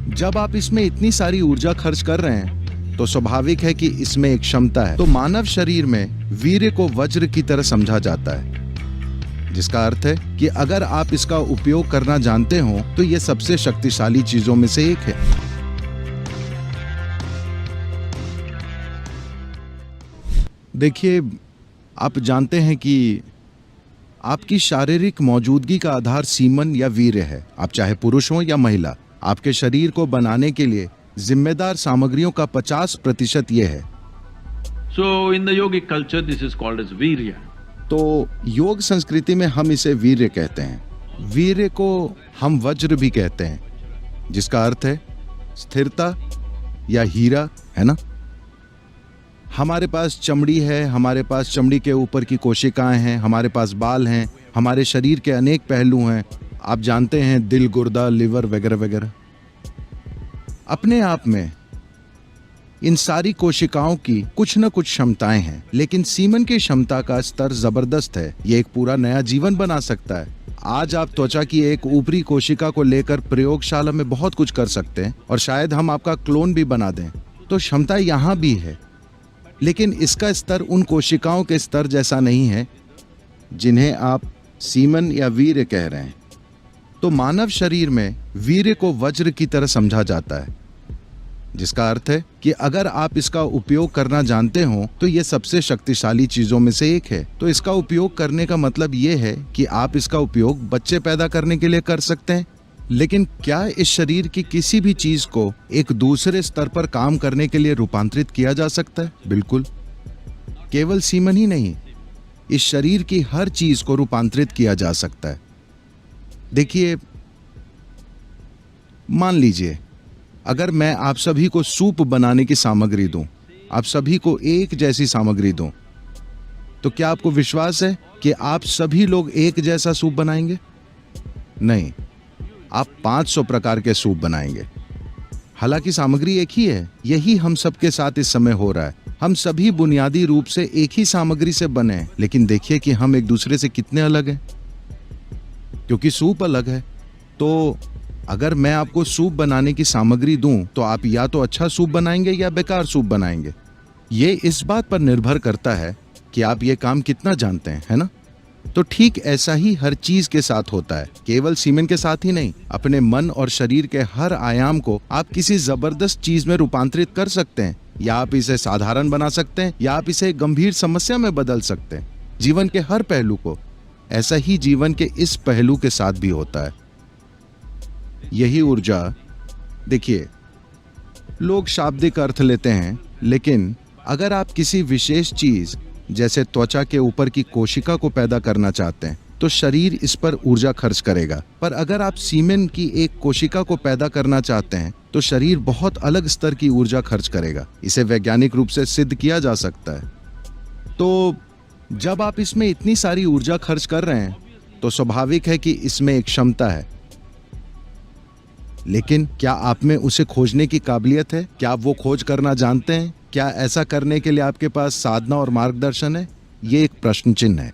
जब आप इसमें इतनी सारी ऊर्जा खर्च कर रहे हैं तो स्वाभाविक है कि इसमें एक क्षमता है। तो मानव शरीर में वीर्य को वज्र की तरह समझा जाता है, जिसका अर्थ है कि अगर आप इसका उपयोग करना जानते हो तो यह सबसे शक्तिशाली चीजों में से एक है। देखिए, आप जानते हैं कि आपकी शारीरिक मौजूदगी का आधार सीमन या वीर्य है। आप चाहे पुरुष हो या महिला, आपके शरीर को बनाने के लिए जिम्मेदार सामग्रियों का 50% ये है। So in the yogic culture this is called as virya. तो योग संस्कृति में हम इसे वीर्य कहते हैं। वीर्य को हम वज्र भी कहते हैं, जिसका अर्थ है स्थिरता या हीरा, है ना। हमारे पास चमड़ी है, हमारे पास चमड़ी के ऊपर की कोशिकाएं हैं, हमारे पास बाल हैं, हमारे शरीर के अनेक पहलू हैं। आप जानते हैं दिल, गुर्दा, लिवर वगैरह वगैरह। अपने आप में इन सारी कोशिकाओं की कुछ न कुछ क्षमताएं हैं, लेकिन सीमन की क्षमता का स्तर जबरदस्त है। ये एक पूरा नया जीवन बना सकता है। आज आप त्वचा की एक ऊपरी कोशिका को लेकर प्रयोगशाला में बहुत कुछ कर सकते हैं और शायद हम आपका क्लोन भी बना दें। तो क्षमता यहाँ भी है, लेकिन इसका स्तर उन कोशिकाओं के स्तर जैसा नहीं है जिन्हें आप सीमन या वीर्य कह रहे हैं। तो मानव शरीर में वीर्य को वज्र की तरह समझा जाता है, जिसका अर्थ है कि अगर आप इसका उपयोग करना जानते हो तो यह सबसे शक्तिशाली चीजों में से एक है। तो इसका उपयोग करने का मतलब यह है कि आप इसका उपयोग बच्चे पैदा करने के लिए कर सकते हैं। लेकिन क्या इस शरीर की किसी भी चीज को एक दूसरे स्तर पर काम करने के लिए रूपांतरित किया जा सकता है? बिल्कुल। केवल सीमन ही नहीं, इस शरीर की हर चीज को रूपांतरित किया जा सकता है। देखिए, मान लीजिए अगर मैं आप सभी को सूप बनाने की सामग्री दूं, आप सभी को एक जैसी सामग्री दूं, तो क्या आपको विश्वास है कि आप सभी लोग एक जैसा सूप बनाएंगे? नहीं, आप 500 प्रकार के सूप बनाएंगे। हालांकि सामग्री एक ही है। यही हम सबके साथ इस समय हो रहा है। हम सभी बुनियादी रूप से एक ही सामग्री से बने हैं, लेकिन देखिए कि हम एक दूसरे से कितने अलग हैं, क्योंकि सूप अलग है। तो अगर मैं आपको सूप बनाने की सामग्री दूं तो आप या तो अच्छा सूप बनाएंगे या बेकार सूप बनाएंगे। ये इस बात पर निर्भर करता है कि आप ये काम कितना जानते हैं, है ना। तो ठीक ऐसा ही हर चीज के साथ होता है, केवल सीमन के साथ ही नहीं। अपने मन और शरीर के हर आयाम को आप किसी जबरदस्त चीज में रूपांतरित कर सकते हैं, या आप इसे साधारण बना सकते हैं, या आप इसे गंभीर समस्या में बदल सकते हैं। जीवन के हर पहलू को। ऐसा ही जीवन के इस पहलू के साथ भी होता है। यही ऊर्जा, देखिए, लोग शाब्दिक अर्थ लेते हैं, लेकिन अगर आप किसी विशेष चीज जैसे त्वचा के ऊपर की कोशिका को पैदा करना चाहते हैं तो शरीर इस पर ऊर्जा खर्च करेगा। पर अगर आप सीमेन की एक कोशिका को पैदा करना चाहते हैं तो शरीर बहुत अलग स्तर की ऊर्जा खर्च करेगा। इसे वैज्ञानिक रूप से सिद्ध किया जा सकता है। तो जब आप इसमें इतनी सारी ऊर्जा खर्च कर रहे हैं तो स्वाभाविक है कि इसमें एक क्षमता है, लेकिन क्या आप में उसे खोजने की काबिलियत है? क्या आप वो खोज करना जानते हैं? क्या ऐसा करने के लिए आपके पास साधना और मार्गदर्शन है? ये एक प्रश्न चिन्ह है।